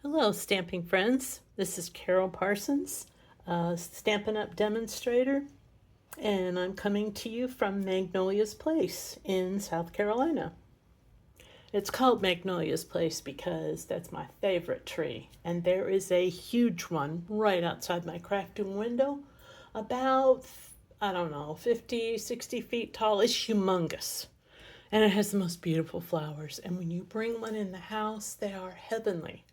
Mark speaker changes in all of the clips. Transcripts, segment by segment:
Speaker 1: Hello, stamping friends. This is Carole Parsons, Stampin' Up demonstrator, and I'm coming to you from Magnolia's Place in South Carolina. It's called Magnolia's Place because that's my favorite tree, and there is a huge one right outside my crafting window, about, I don't know, 50, 60 feet tall. It's humongous. And it has the most beautiful flowers, and when you bring one in the house, they are heavenly.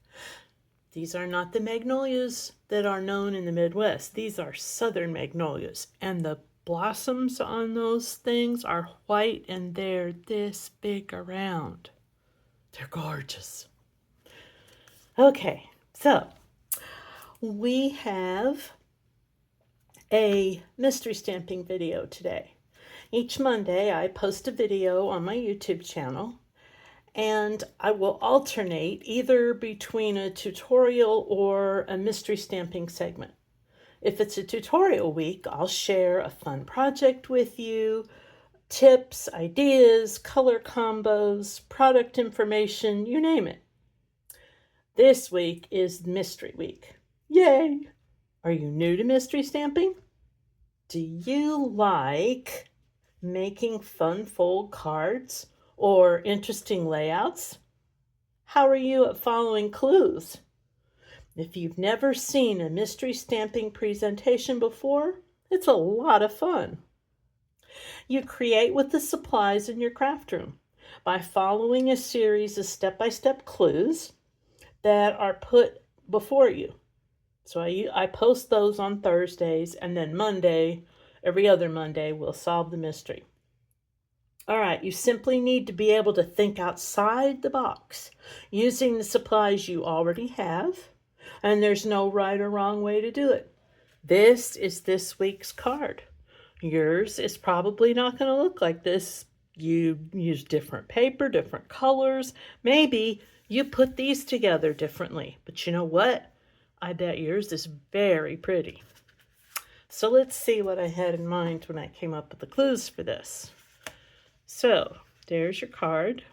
Speaker 1: These are not the magnolias that are known in the Midwest. These are southern magnolias. And the blossoms on those things are white and they're this big around. They're gorgeous. Okay, so we have a mystery stamping video today. Each Monday I post a video on my YouTube channel, and I will alternate either between a tutorial or a mystery stamping segment. If it's a tutorial week, I'll share a fun project with you, tips, ideas, color combos, product information, you name it. This week is Mystery Week. Yay! Are you new to mystery stamping? Do you like making fun fold cards or interesting layouts? How are you at following clues? If you've never seen a mystery stamping presentation before, it's a lot of fun. You create with the supplies in your craft room by following a series of step-by-step clues that are put before you. So I post those on Thursdays, and then Monday, every other Monday, we'll solve the mystery. All right, you simply need to be able to think outside the box using the supplies you already have, and there's no right or wrong way to do it. This is this week's card. Yours is probably not going to look like this. You use different paper, different colors. Maybe you put these together differently, but you know what? I bet yours is very pretty. So let's see what I had in mind when I came up with the clues for this. So there's your card.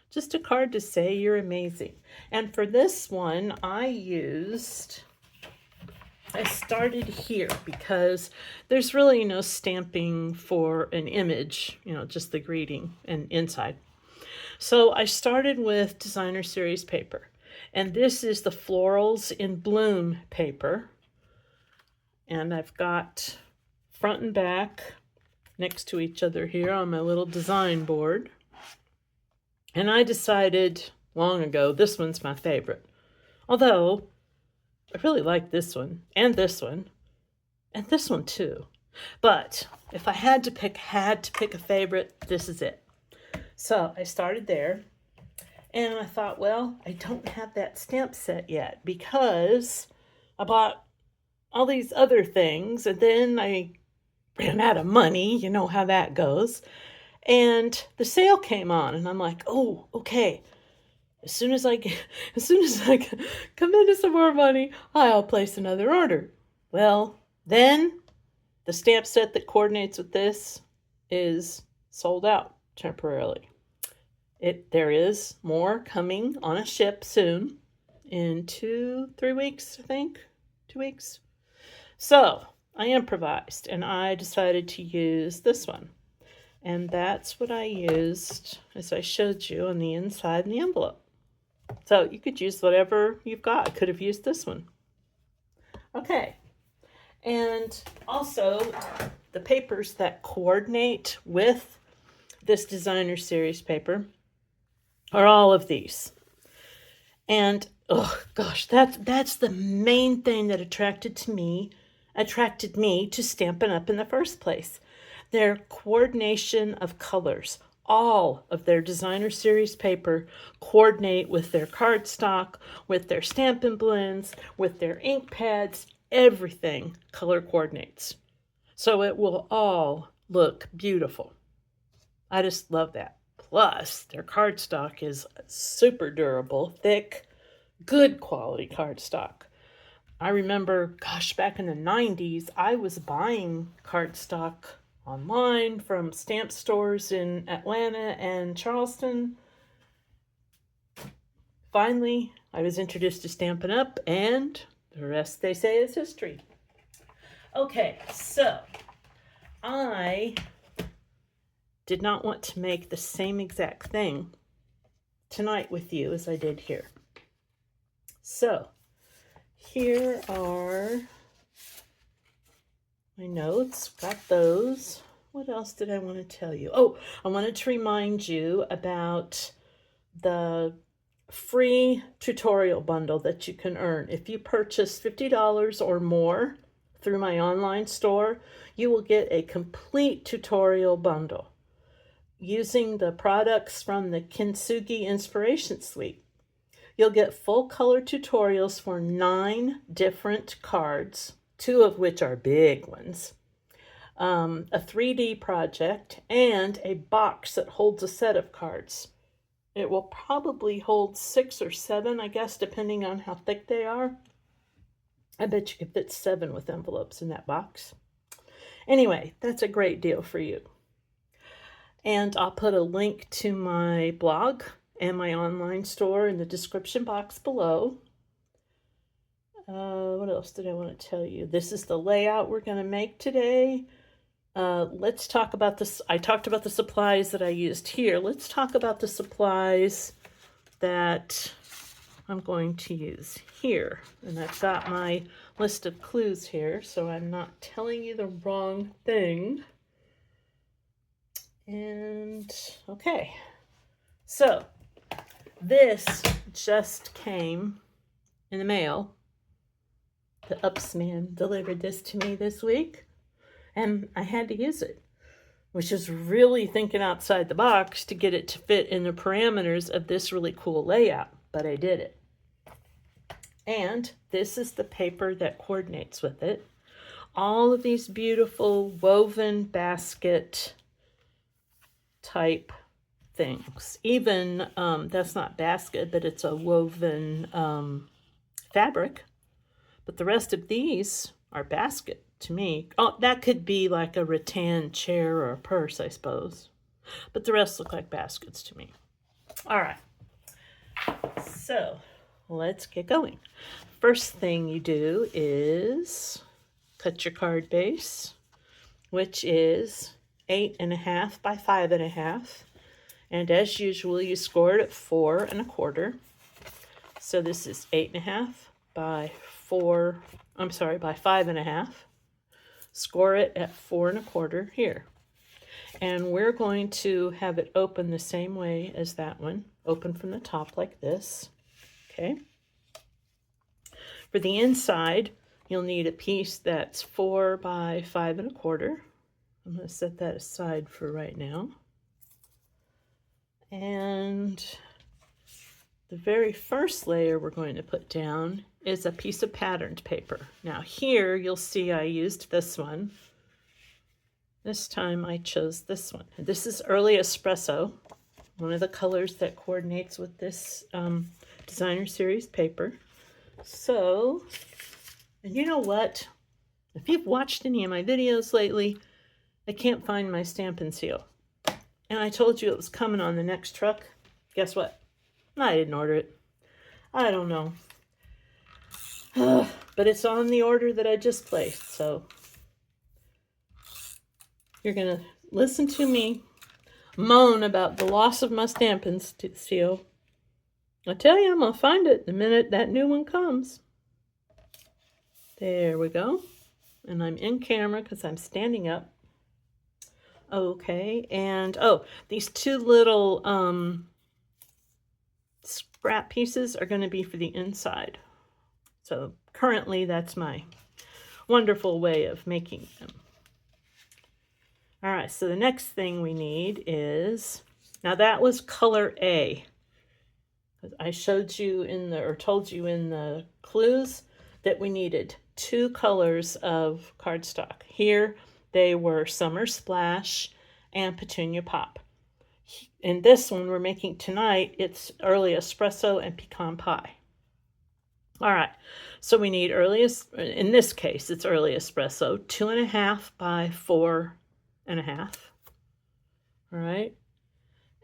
Speaker 1: Just a card to say you're amazing. And for this one, I started here because there's really no stamping for an image, just the greeting and inside. So I started with designer series paper. And this is the Florals in Bloom paper. And I've got front and back next to each other here on my little design board. And I decided long ago this one's my favorite. Although I really like this one and this one too. But if I had to pick a favorite, this is it. So I started there, and I thought, well, I don't have that stamp set yet because I bought all these other things, and then I ran out of money. You know how that goes. And the sale came on, and I'm like, oh, okay. As soon as I come into some more money, I'll place another order. Well, then the stamp set that coordinates with this is sold out temporarily. There is more coming on a ship soon, in 2-3 weeks, I think. 2 weeks. So I improvised, and I decided to use this one. And that's what I used, as I showed you, on the inside in the envelope. So you could use whatever you've got. I could have used this one. Okay. And also, the papers that coordinate with this designer series paper are all of these. And, oh gosh, that's the main thing that attracted me to Stampin' Up in the first place. Their coordination of colors. All of their designer series paper coordinate with their cardstock, with their Stampin' Blends, with their ink pads. Everything color coordinates. So it will all look beautiful. I just love that. Plus, their cardstock is super durable, thick, good quality cardstock. I remember, gosh, back in the 90s, I was buying cardstock online from stamp stores in Atlanta and Charleston finally, I was introduced to Stampin' Up, and the rest, they say, is history. Okay, so I did not want to make the same exact thing tonight with you as I did here. So here are my notes, got those. What else did I want to tell you? Oh, I wanted to remind you about the free tutorial bundle that you can earn. If you purchase $50 or more through my online store, you will get a complete tutorial bundle using the products from the Kintsugi Inspiration Suite. You'll get full color tutorials for 9 different cards, 2 of which are big ones, a 3D project, and a box that holds a set of cards. It will probably hold 6 or 7, I guess, depending on how thick they are. I bet you could fit 7 with envelopes in that box. Anyway, that's a great deal for you. And I'll put a link to my blog and my online store in the description box below. What else did I want to tell you? This is the layout we're going to make today. Let's talk about this. I talked about the supplies that I used here. Let's talk about the supplies that I'm going to use here. And I've got my list of clues here, so I'm not telling you the wrong thing. And okay, so this just came in the mail. The Ups man delivered this to me this week, and I had to use it, which is really thinking outside the box to get it to fit in the parameters of this really cool layout, but I did it. And this is the paper that coordinates with it. All of these beautiful woven basket type things. Even, that's not basket, but it's a woven fabric. But the rest of these are basket to me. Oh, that could be like a rattan chair or a purse, I suppose. But the rest look like baskets to me. All right. So let's get going. First thing you do is cut your card base, which is 8.5 by 5.5. And as usual, you score it at 4 1/4. So this is 8.5 by 5.5. Score it at 4 1/4 here. And we're going to have it open the same way as that one, open from the top like this. Okay. For the inside, you'll need a piece that's 4 by 5 1/4. I'm going to set that aside for right now. And the very first layer we're going to put down is a piece of patterned paper. Now here you'll see I used this one. This time I chose this one. This is Early Espresso, one of the colors that coordinates with this designer series paper. So, and you know what? If you've watched any of my videos lately, I can't find my Stampin' Seal. And I told you it was coming on the next truck. Guess what? I didn't order it. I don't know. But it's on the order that I just placed, so you're going to listen to me moan about the loss of my Stampin' Seal. I tell you, I'm going to find it the minute that new one comes. There we go. And I'm in camera because I'm standing up. Okay, and oh, these 2 little scrap pieces are going to be for the inside. So currently that's my wonderful way of making them. All right, so the next thing we need is, now that was color A. I showed you told you in the clues that we needed 2 colors of cardstock. Here they were Summer Splash and Petunia Pop. In this one we're making tonight, it's Early Espresso and Pecan Pie. All right, so we need in this case, it's Early Espresso, 2.5 by 4.5. All right,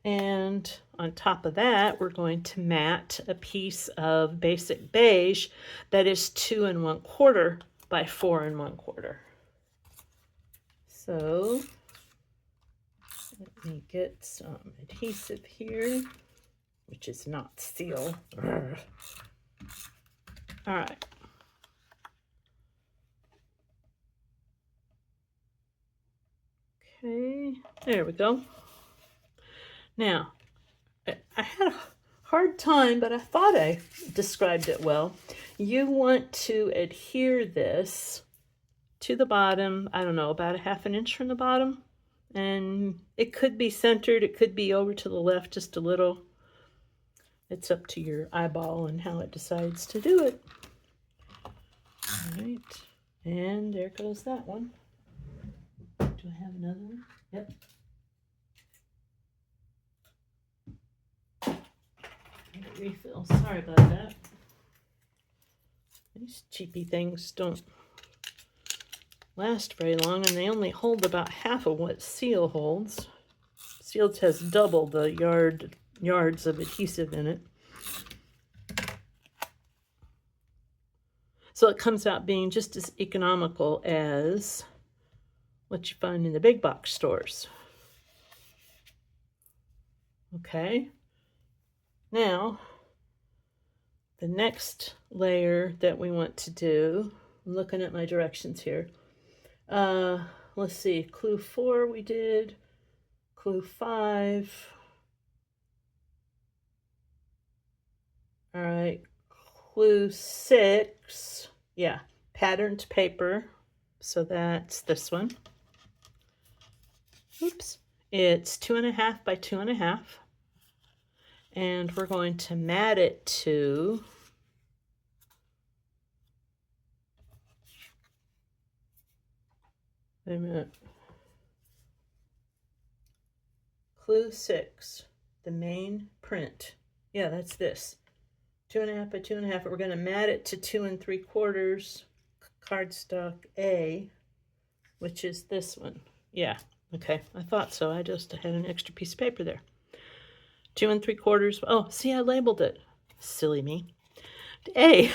Speaker 1: And on top of that, we're going to mat a piece of basic beige that is 2 1/4 by 4 1/4. So let me get some adhesive here, which is not seal. All right. Okay, there we go. Now, I had a hard time, but I thought I described it well. You want to adhere this to the bottom, I don't know, about a 1/2 inch from the bottom. And it could be centered, it could be over to the left just a little. It's up to your eyeball and how it decides to do it. All right, and there goes that one. Do I have another one? Yep. Refill. Sorry about that. These cheapy things don't last very long, and they only hold about half of what seal holds. Seal has double the yards of adhesive in it. So it comes out being just as economical as what you find in the big box stores. Okay. Now, the next layer that we want to do, I'm looking at my directions here. Let's see, clue 4 we did, clue 5. All right, clue 6, yeah, patterned paper. So that's this one. Oops, it's 2 1/2 by 2 1/2. And we're going to mat it to wait a minute. Clue 6, the main print. Yeah, that's this. 2 1/2 by 2 1/2. We're going to mat it to 2 3/4 cardstock A, which is this one. Yeah, okay, I thought so. I just had an extra piece of paper there. 2 3/4. Oh, see, I labeled it. Silly me. A.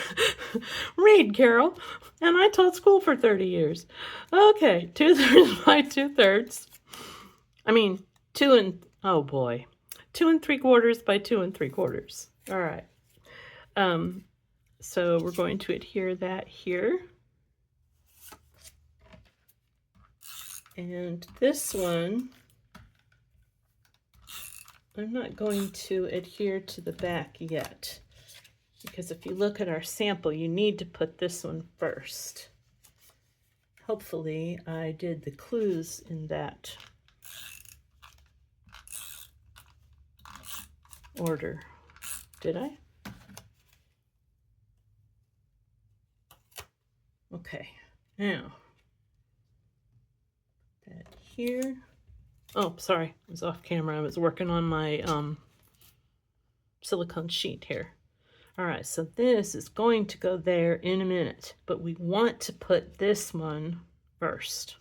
Speaker 1: Read, Carol. And I taught school for 30 years. Okay, 2/3 by 2/3. I mean, 2 3/4 by 2 3/4. All right. So we're going to adhere that here. And this one, I'm not going to adhere to the back yet, because if you look at our sample, you need to put this one first. Hopefully I did the clues in that order. Did I? Okay, now that here. Oh, sorry, I was off camera. I was working on my silicone sheet here. All right, so this is going to go there in a minute, but we want to put this one first.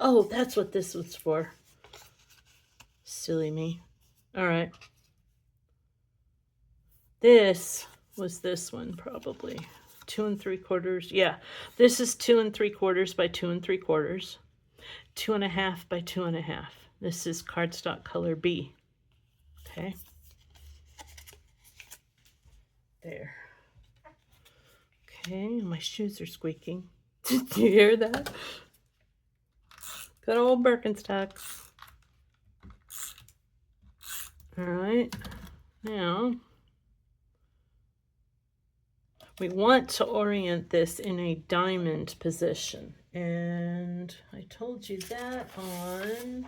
Speaker 1: Oh, that's what this was for. Silly me. All right. This was this one probably. 2 3/4. Yeah, this is 2 3/4 by 2 3/4. 2 1/2 by 2 1/2. This is cardstock color B. Okay. There. Okay, my shoes are squeaking. Did you hear that? Good old Birkenstocks. All right. Now, we want to orient this in a diamond position. And I told you that on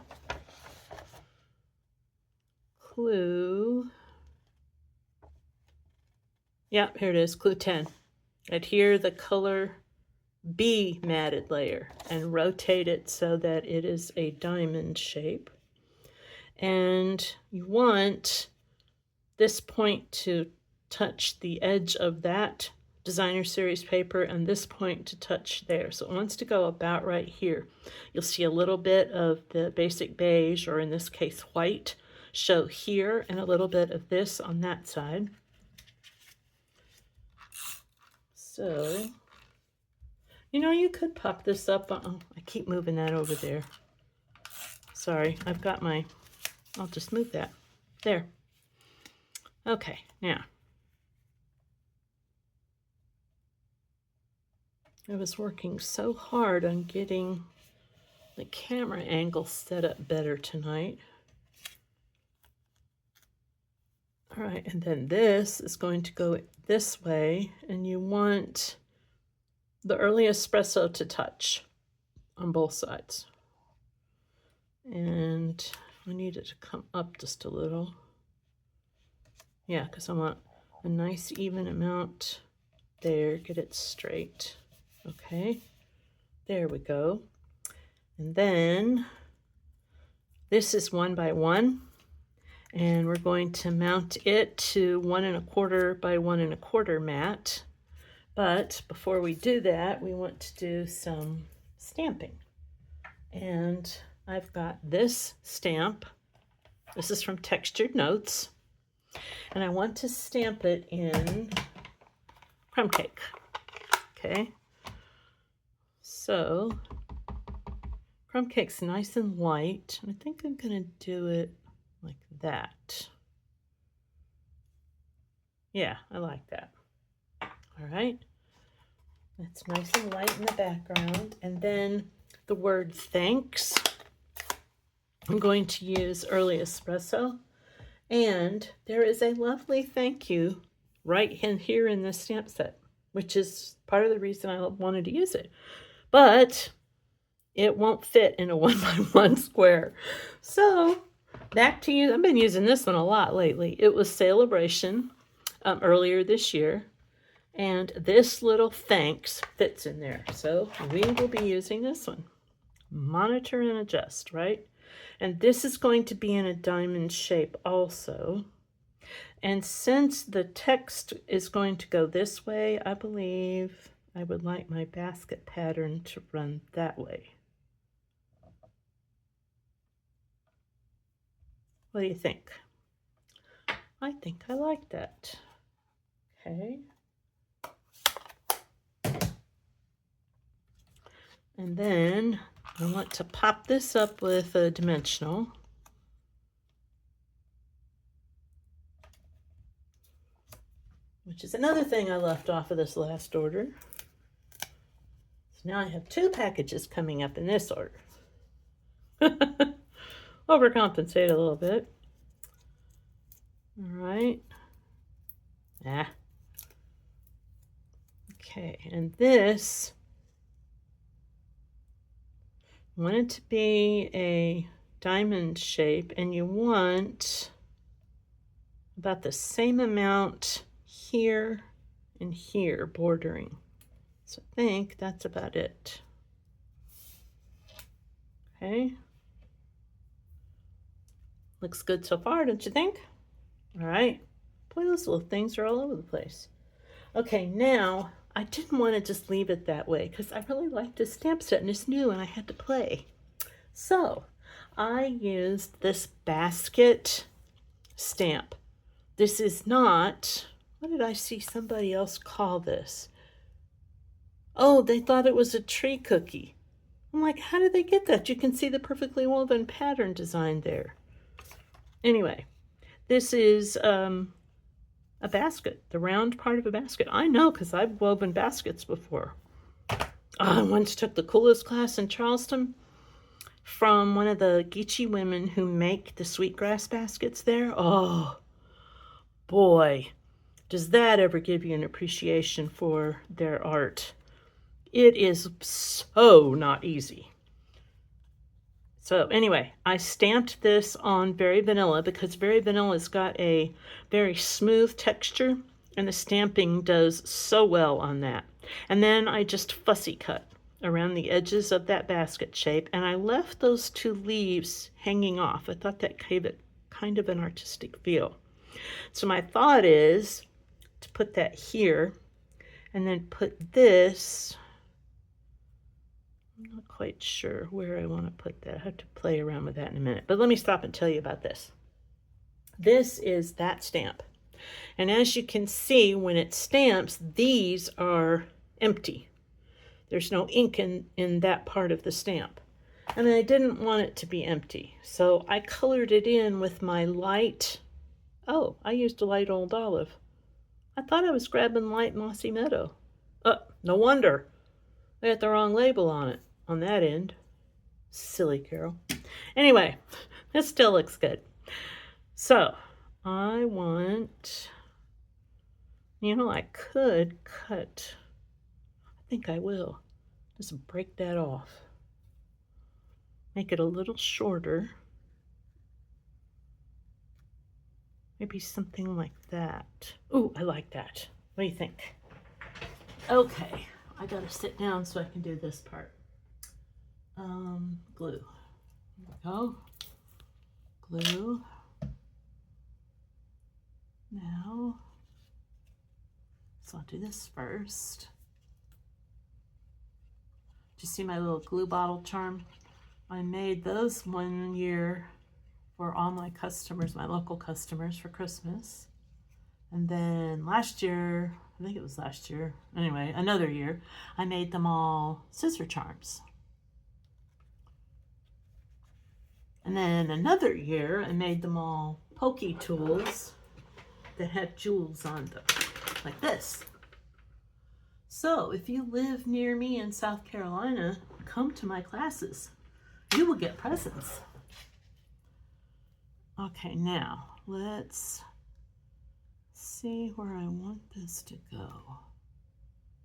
Speaker 1: clue. Yeah, here it is, clue 10. Adhere the color B matted layer and rotate it so that it is a diamond shape. And you want this point to touch the edge of that designer series paper and this point to touch there. So it wants to go about right here. You'll see a little bit of the basic beige, or in this case white, show here and a little bit of this on that side. So, you know, you could pop this up. Oh, I keep moving that over there. Sorry, I've got my, I'll just move that. There. Okay, now. I was working so hard on getting the camera angle set up better tonight. All right, and then this is going to go this way, and you want the early espresso to touch on both sides. And I need it to come up just a little. Yeah, because I want a nice even amount there, get it straight. Okay, there we go. And then this is 1 by 1. And we're going to mount it to 1 1/4 by 1 1/4 mat. But before we do that, we want to do some stamping. And I've got this stamp. This is from Textured Notes. And I want to stamp it in crumb cake. Okay. So crumb cake's nice and light. I think I'm going to do it like that. Yeah, I like that. All right. That's nice and light in the background. And then the word thanks. I'm going to use Early Espresso. And there is a lovely thank you right in here in this stamp set, which is part of the reason I wanted to use it. But it won't fit in a 1 by 1 square. So back to you. I've been using this one a lot lately. It was Celebration earlier this year. And this little thanks fits in there. So we will be using this one. Monitor and adjust, right? And this is going to be in a diamond shape also. And since the text is going to go this way, I believe I would like my basket pattern to run that way. What do you think? I think I like that. Okay. And then I want to pop this up with a dimensional. Which is another thing I left off of this last order. So now I have 2 packages coming up in this order. Overcompensate a little bit. All right. Okay, and this, I want it to be a diamond shape, and you want about the same amount here and here bordering. So I think that's about it. Okay. Looks good so far, don't you think? All right. Boy, those little things are all over the place. Okay, now I didn't want to just leave it that way because I really liked this stamp set and it's new and I had to play. So I used this basket stamp. This is not, what did I see somebody else call this? Oh, they thought it was a tree cookie. I'm like, how did they get that? You can see the perfectly woven pattern design there. Anyway, this is a basket, the round part of a basket. I know because I've woven baskets before. I once took the coolest class in Charleston from one of the Geechee women who make the sweetgrass baskets there. Oh, boy, does that ever give you an appreciation for their art. It is so not easy. So anyway, I stamped this on Very Vanilla because Very Vanilla's got a very smooth texture and the stamping does so well on that. And then I just fussy cut around the edges of that basket shape and I left those 2 leaves hanging off. I thought that gave it kind of an artistic feel. So my thought is to put that here and then put this, I'm not quite sure where I want to put that. I have to play around with that in a minute. But let me stop and tell you about this. This is that stamp. And as you can see, when it stamps, these are empty. There's no ink in that part of the stamp. And I didn't want it to be empty. So I colored it in with my light. Oh, I used a light old olive. I thought I was grabbing light mossy meadow. No wonder. I got the wrong label on it, on that end. Silly Carol. Anyway, this still looks good. So, I want, I could cut, I think I will, just break that off. Make it a little shorter. Maybe something like that. Ooh, I like that. What do you think? Okay, I gotta sit down so I can do this part. Glue. Here we go. Glue. Now, so I'll do this first. Do you see my little glue bottle charm? I made those one year for all my customers, my local customers, for Christmas. And then last year, I think it was last year, anyway, another year, I made them all scissor charms. And then another year, I made them all pokey tools that had jewels on them, like this. So if you live near me in South Carolina, come to my classes. You will get presents. Okay, now let's see where I want this to go.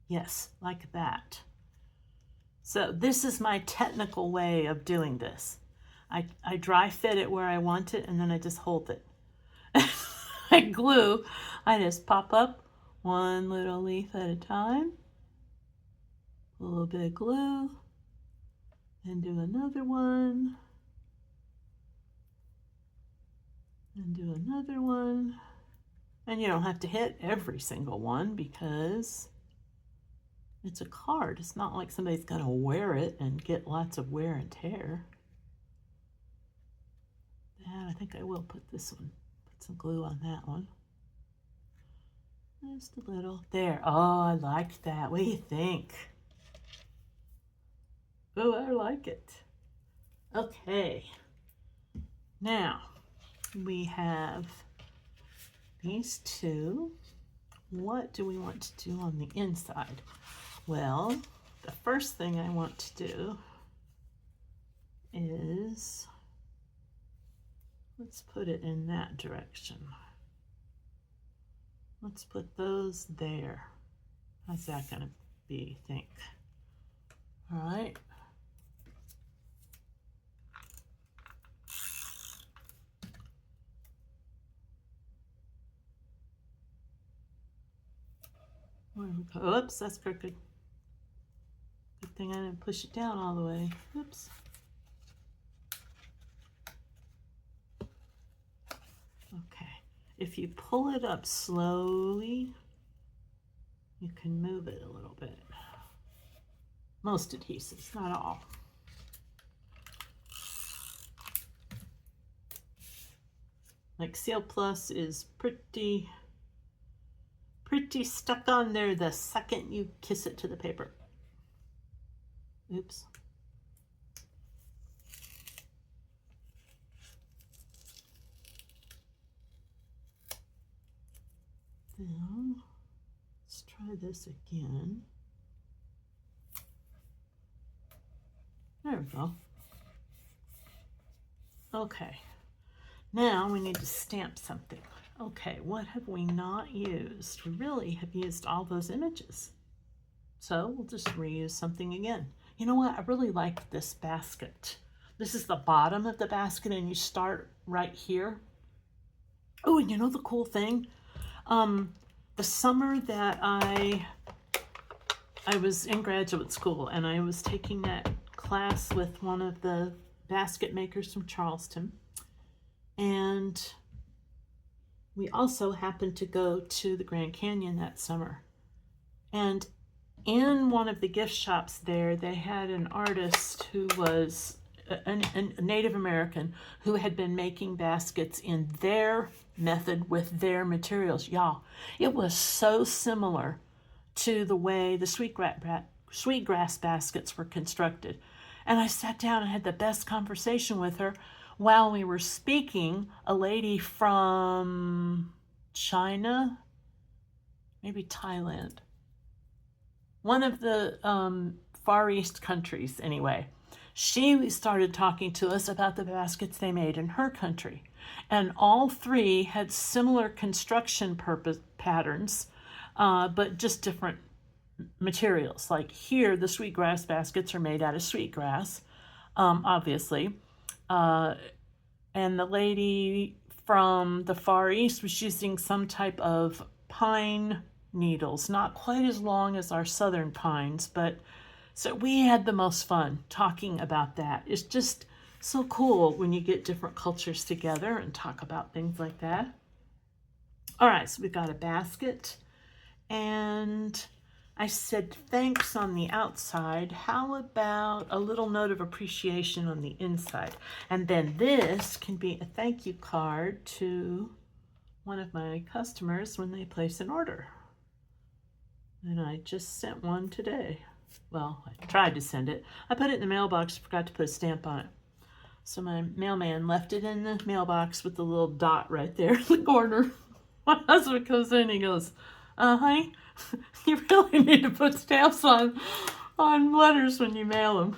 Speaker 1: Yes, like that. So this is my technical way of doing this. I dry fit it where I want it, and then I just hold it. I glue. I just pop up one little leaf at a time. A little bit of glue. And do another one. And do another one. And you don't have to hit every single one because it's a card. It's not like somebody's going to wear it and get lots of wear and tear. And I think I will put this one. Put some glue on that one. Just a little. There. Oh, I like that. What do you think? Oh, I like it. Okay. Now, we have these two. What do we want to do on the inside? Well, the first thing I want to do is, let's put it in that direction. Let's put those there. How's that going to be, think? All right. Oops, that's crooked. Good thing I didn't push it down all the way. Oops. Okay. If you pull it up slowly, you can move it a little bit. Most adhesives, not all. Like Seal Plus is pretty stuck on there the second you kiss it to the paper. Oops. Now, let's try this again. There we go. Okay. Now we need to stamp something. Okay, what have we not used? We really have used all those images. So we'll just reuse something again. You know what? I really like this basket. This is the bottom of the basket and you start right here. Oh, and you know the cool thing? The summer that I was in graduate school and I was taking that class with one of the basket makers from Charleston. And we also happened to go to the Grand Canyon that summer. And in one of the gift shops there, they had an artist who was a Native American who had been making baskets in their method with their materials. Y'all, it was so similar to the way the sweetgrass baskets were constructed. And I sat down and had the best conversation with her while we were speaking. A lady from China, maybe Thailand, one of the Far East countries anyway. She started talking to us about the baskets they made in her country. And all three had similar construction patterns, but just different materials. Like here, the sweetgrass baskets are made out of sweetgrass, obviously. And the lady from the Far East was using some type of pine needles, not quite as long as our southern pines, but so we had the most fun talking about that. It's just so cool when you get different cultures together and talk about things like that. All right, so we've got a basket, and I said thanks on the outside. How about a little note of appreciation on the inside? And then this can be a thank you card to one of my customers when they place an order. And I just sent one today. Well, I tried to send it. I put it in the mailbox, forgot to put a stamp on it. So my mailman left it in the mailbox with the little dot right there in the corner. My husband comes in and he goes, honey, you really need to put stamps on letters when you mail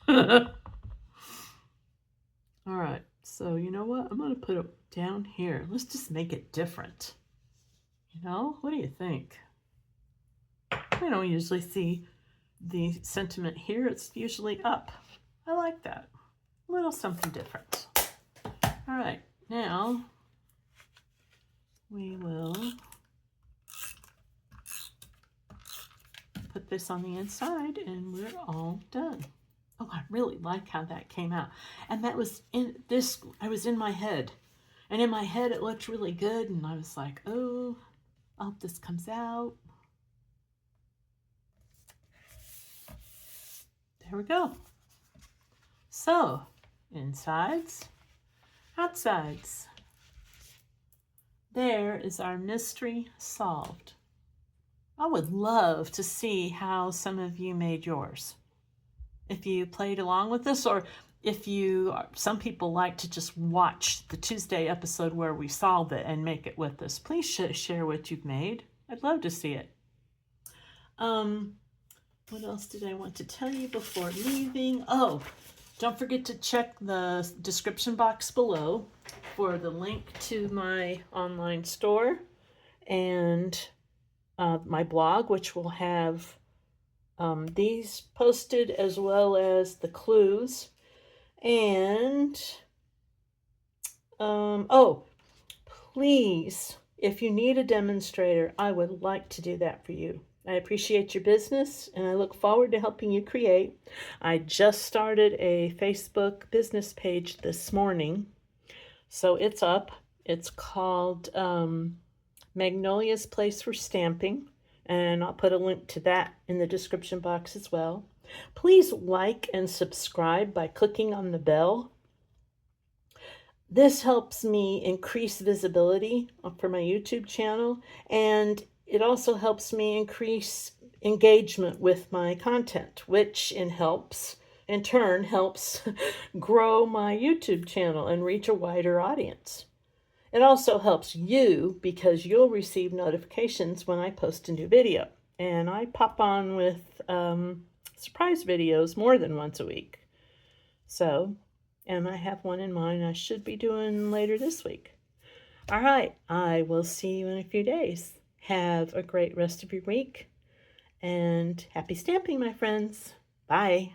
Speaker 1: them. All right, so you know what? I'm going to put it down here. Let's just make it different. You know, what do you think? I don't usually see the sentiment here. It's usually up. I like that. A little something different. All right, now we will put this on the inside and we're all done. Oh, I really like how that came out. And that was in this, I was in my head. And in my head it looked really good and I was like, oh, I hope this comes out. There we go. So, insides, outsides. There is our mystery solved. I would love to see how some of you made yours. If you played along with this, or if you, some people like to just watch the Tuesday episode where we solve it and make it with us. Please share what you've made. I'd love to see it. What else did I want to tell you before leaving? Oh, don't forget to check the description box below for the link to my online store and my blog, which will have these posted as well as the clues. And, oh, please, if you need a demonstrator, I would like to do that for you. I appreciate your business and I look forward to helping you create. I just started a Facebook business page this morning, so it's up. It's called Magnolia's Place for Stamping, and I'll put a link to that in the description box as well. Please like and subscribe by clicking on the bell. This helps me increase visibility for my YouTube channel, and it also helps me increase engagement with my content, which in turn helps grow my YouTube channel and reach a wider audience. It also helps you because you'll receive notifications when I post a new video. And I pop on with surprise videos more than once a week. So, and I have one in mind I should be doing later this week. All right, I will see you in a few days. Have a great rest of your week, and happy stamping, my friends. Bye.